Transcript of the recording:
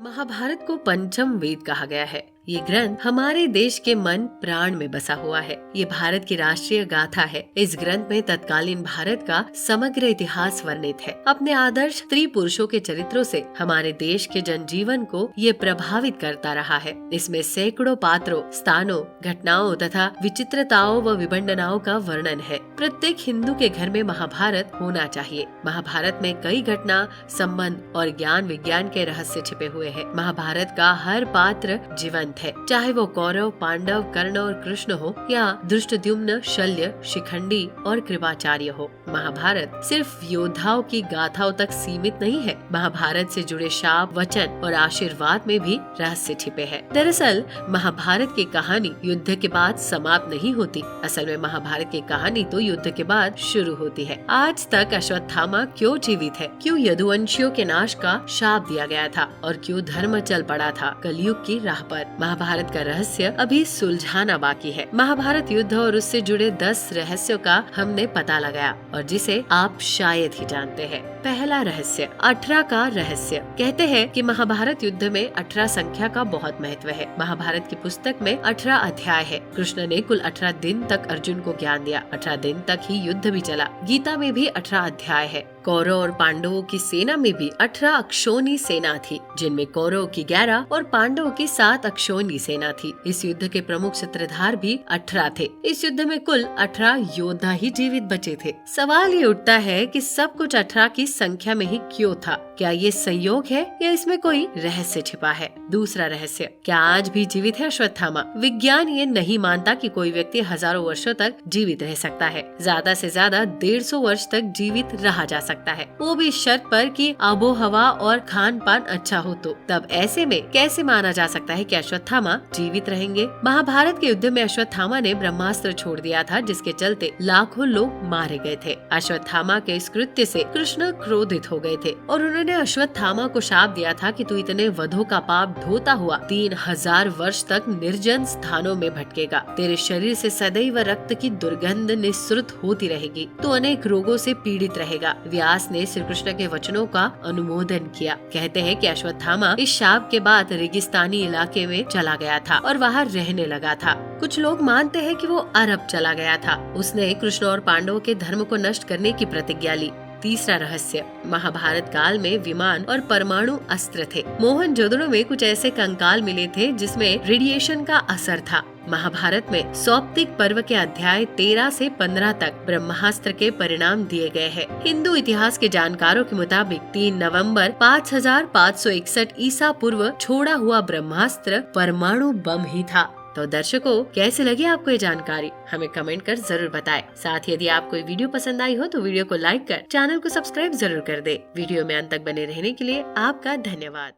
महाभारत को पंचम वेद कहा गया है। ये ग्रंथ हमारे देश के मन प्राण में बसा हुआ है। ये भारत की राष्ट्रीय गाथा है। इस ग्रंथ में तत्कालीन भारत का समग्र इतिहास वर्णित है। अपने आदर्श स्त्री पुरुषों के चरित्रों से हमारे देश के जनजीवन को ये प्रभावित करता रहा है। इसमें सैकड़ों पात्रों, स्थानों, घटनाओं तथा विचित्रताओं व विडंबनाओं का वर्णन है। प्रत्येक हिंदू के घर में महाभारत होना चाहिए। महाभारत में कई घटना, संबंध और ज्ञान विज्ञान के रहस्य छिपे हुए हैं। महाभारत का हर पात्र जीवंत है, चाहे वो कौरव, पांडव, कर्ण और कृष्ण हो या धृष्टद्युम्न, शल्य, शिखंडी और कृपाचार्य हो। महाभारत सिर्फ योद्धाओं की गाथाओं तक सीमित नहीं है। महाभारत से जुड़े शाप, वचन और आशीर्वाद में भी रहस्य छिपे हैं। दरअसल महाभारत की कहानी युद्ध के बाद समाप्त नहीं होती। असल में महाभारत की कहानी तो युद्ध के बाद शुरू होती है। आज तक अश्वत्थामा क्यों जीवित है, क्यों यदुवंशियों के नाश का शाप दिया गया था और क्यों धर्म चल पड़ा था कलयुग की राह पर। महाभारत का रहस्य अभी सुलझाना बाकी है। महाभारत युद्ध और उससे जुड़े 10 रहस्यों का हमने पता लगाया और जिसे आप शायद ही जानते हैं। पहला रहस्य, 18 का रहस्य। कहते हैं कि महाभारत युद्ध में 18 संख्या का बहुत महत्व है। महाभारत की पुस्तक में 18 अध्याय है। कृष्ण ने कुल 18 दिन तक अर्जुन को ज्ञान दिया। 18 दिन तक ही युद्ध भी चला। गीता में भी 18 अध्याय है। कौरव और पांडवों की सेना में भी 18 अक्षौणी सेना थी, जिनमें कौरव की 11 और पांडवों की 7 अक्षौणी सेना थी। इस युद्ध के प्रमुख सूत्रधार भी 18 थे। इस युद्ध में कुल 18 योद्धा ही जीवित बचे थे। सवाल ये उठता है कि सब कुछ 18 की संख्या में ही क्यों था? क्या ये संयोग है या इसमें कोई रहस्य छिपा है? दूसरा रहस्य, क्या आज भी जीवित है अश्वत्थामा? विज्ञान ये नहीं मानता कि कोई व्यक्ति हजारों वर्षों तक जीवित रह सकता है। ज्यादा से ज्यादा 150 वर्ष तक जीवित रहा जा सकता है, वो भी शर्त पर कि आबो हवा और खान पान अच्छा हो तो। तब ऐसे में कैसे माना जा सकता है कि अश्वत्थामा जीवित रहेंगे? महाभारत के युद्ध में अश्वत्थामा ने ब्रह्मास्त्र छोड़ दिया था, जिसके चलते लाखों लोग मारे गए थे। अश्वत्थामा के इस कृत्य से कृष्ण क्रोधित हो गए थे और उन्होंने अश्वत्थामा को शाप दिया था कि तू इतने वधों का पाप ढोता हुआ 3000 वर्ष तक निर्जन स्थानों में भटकेगा। तेरे शरीर से सदैव रक्त की दुर्गंध निःसृत होती रहेगी। तू अनेक रोगों से पीड़ित रहेगा। व्यास ने श्री कृष्ण के वचनों का अनुमोदन किया। कहते हैं कि अश्वत्थामा इस शाप के बाद रेगिस्तानी इलाके में चला गया था और वहाँ रहने लगा था। कुछ लोग मानते हैं कि वो अरब चला गया था। उसने कृष्ण और पांडवों के धर्म को नष्ट करने की प्रतिज्ञा ली। तीसरा रहस्य, महाभारत काल में विमान और परमाणु अस्त्र थे। मोहनजोदड़ो में कुछ ऐसे कंकाल मिले थे जिसमें रेडिएशन का असर था। महाभारत में सौप्तिक पर्व के अध्याय 13 से 15 तक ब्रह्मास्त्र के परिणाम दिए गए हैं। हिंदू इतिहास के जानकारों के मुताबिक 3 नवंबर 5561 ईसा पूर्व छोड़ा हुआ ब्रह्मास्त्र परमाणु बम ही था। तो दर्शकों, कैसे लगी आपको ये जानकारी? हमें कमेंट कर जरूर बताएं। साथ ही यदि आपको ये वीडियो पसंद आई हो तो वीडियो को लाइक कर चैनल को सब्सक्राइब जरूर कर दे। वीडियो में अंत तक बने रहने के लिए आपका धन्यवाद।